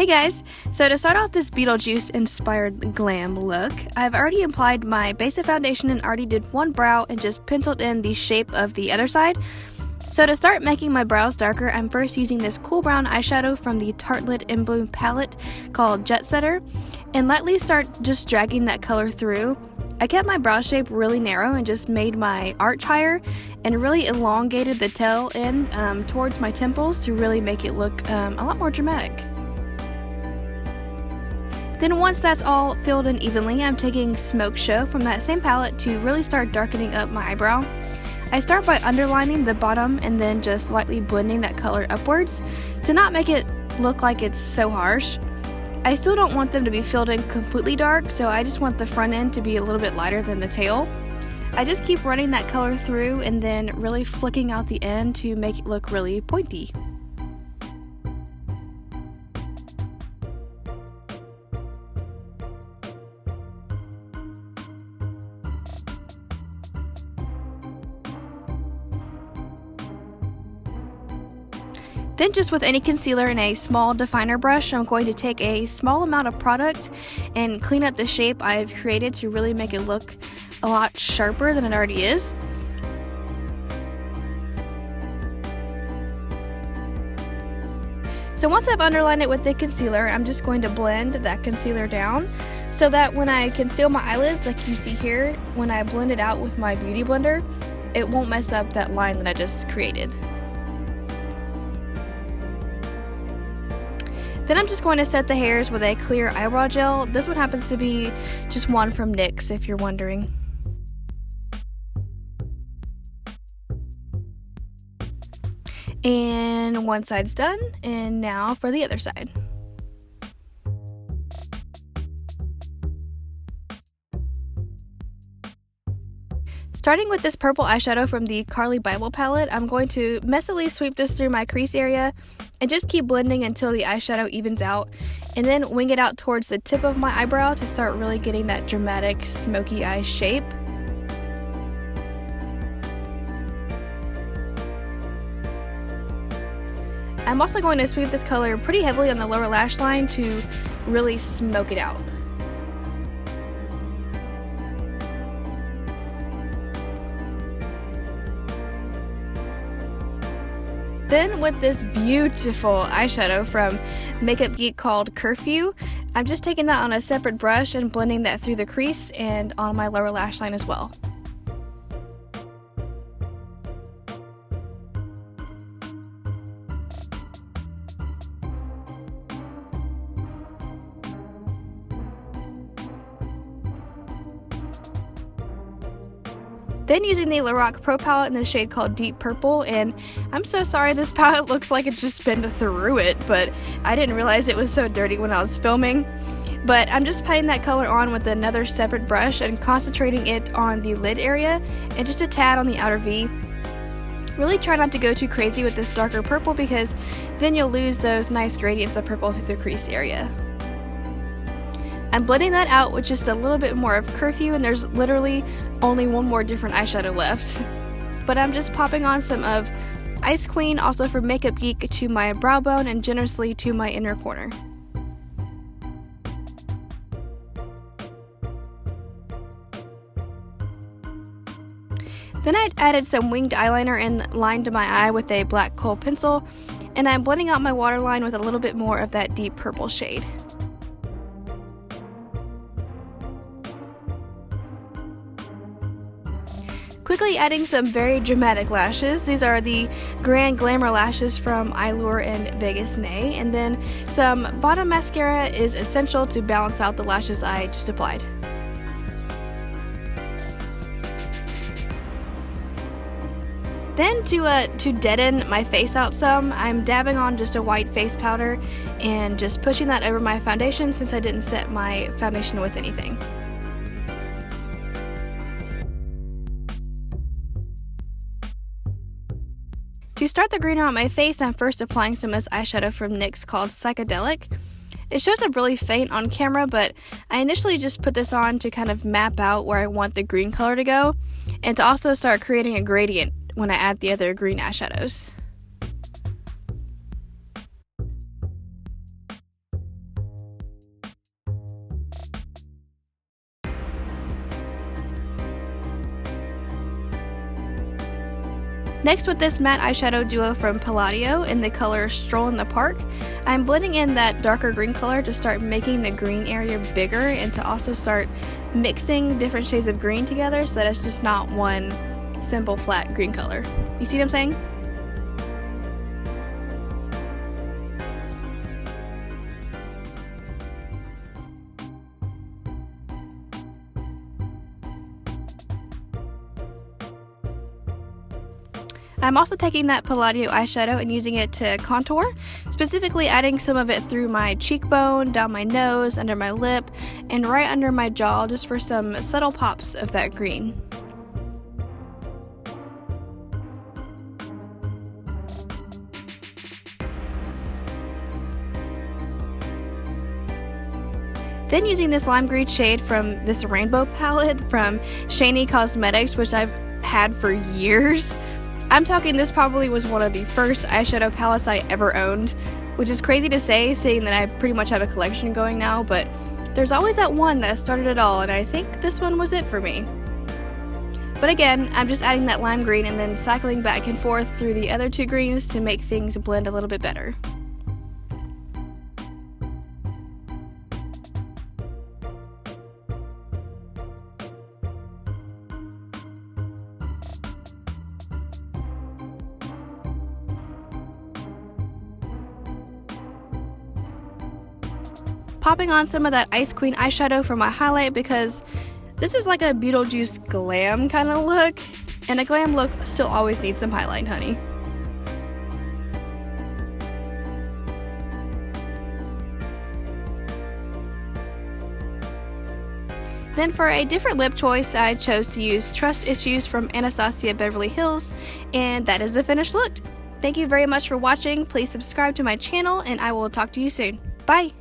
Hey guys, so to start off this Beetlejuice inspired glam look, I've already applied my basic foundation and already did one brow and just penciled in the shape of the other side. So to start making my brows darker, I'm first using this cool brown eyeshadow from the Tartelette in Bloom palette called Jet Setter, and lightly start just dragging that color through. I kept my brow shape really narrow and just made my arch higher and really elongated the tail end towards my temples to really make it look a lot more dramatic. Then once that's all filled in evenly, I'm taking Smoke Show from that same palette to really start darkening up my eyebrow. I start by underlining the bottom and then just lightly blending that color upwards to not make it look like it's so harsh. I still don't want them to be filled in completely dark, so I just want the front end to be a little bit lighter than the tail. I just keep running that color through and then really flicking out the end to make it look really pointy. Then just with any concealer and a small definer brush, I'm going to take a small amount of product and clean up the shape I've created to really make it look a lot sharper than it already is. So once I've underlined it with the concealer, I'm just going to blend that concealer down so that when I conceal my eyelids, like you see here, when I blend it out with my beauty blender, it won't mess up that line that I just created. Then I'm just going to set the hairs with a clear eyebrow gel. This one happens to be just one from NYX, if you're wondering. And one side's done, and now for the other side. Starting with this purple eyeshadow from the Carli Bybel palette, I'm going to messily sweep this through my crease area and just keep blending until the eyeshadow evens out, and then wing it out towards the tip of my eyebrow to start really getting that dramatic smoky eye shape. I'm also going to sweep this color pretty heavily on the lower lash line to really smoke it out. Then with this beautiful eyeshadow from Makeup Geek called Curfew, I'm just taking that on a separate brush and blending that through the crease and on my lower lash line as well. Then using the Lorac Pro Palette in the shade called Deep Purple, and I'm so sorry this palette looks like it's just been through it, but I didn't realize it was so dirty when I was filming. But I'm just patting that color on with another separate brush and concentrating it on the lid area and just a tad on the outer V. Really try not to go too crazy with this darker purple because then you'll lose those nice gradients of purple through the crease area. I'm blending that out with just a little bit more of Curfew, and there's literally only one more different eyeshadow left. But I'm just popping on some of Ice Queen, also from Makeup Geek, to my brow bone and generously to my inner corner. Then I added some winged eyeliner and lined my eye with a black kohl pencil, and I'm blending out my waterline with a little bit more of that deep purple shade. Quickly adding some very dramatic lashes. These are the Grand Glamour lashes from Eylure and Vegas Nay, and then some bottom mascara is essential to balance out the lashes I just applied. Then to deaden my face out some, I'm dabbing on just a white face powder and just pushing that over my foundation since I didn't set my foundation with anything. To start the greener on my face, I'm first applying some of this eyeshadow from NYX called Psychedelic. It shows up really faint on camera, but I initially just put this on to kind of map out where I want the green color to go, and to also start creating a gradient when I add the other green eyeshadows. Next, with this matte eyeshadow duo from Palladio in the color Stroll in the Park, I'm blending in that darker green color to start making the green area bigger and to also start mixing different shades of green together so that it's just not one simple flat green color. You see what I'm saying? I'm also taking that Palladio eyeshadow and using it to contour, specifically adding some of it through my cheekbone, down my nose, under my lip, and right under my jaw just for some subtle pops of that green. Then using this lime green shade from this rainbow palette from Shany Cosmetics, which I've had for years. I'm talking this probably was one of the first eyeshadow palettes I ever owned, which is crazy to say seeing that I pretty much have a collection going now, but there's always that one that started it all, and I think this one was it for me. But again, I'm just adding that lime green and then cycling back and forth through the other two greens to make things blend a little bit better. Popping on some of that Ice Queen eyeshadow for my highlight because this is like a Beetlejuice glam kind of look, and a glam look still always needs some highlight, honey. Then for a different lip choice, I chose to use Trust Issues from Anastasia Beverly Hills, and that is the finished look. Thank you very much for watching. Please subscribe to my channel, and I will talk to you soon. Bye!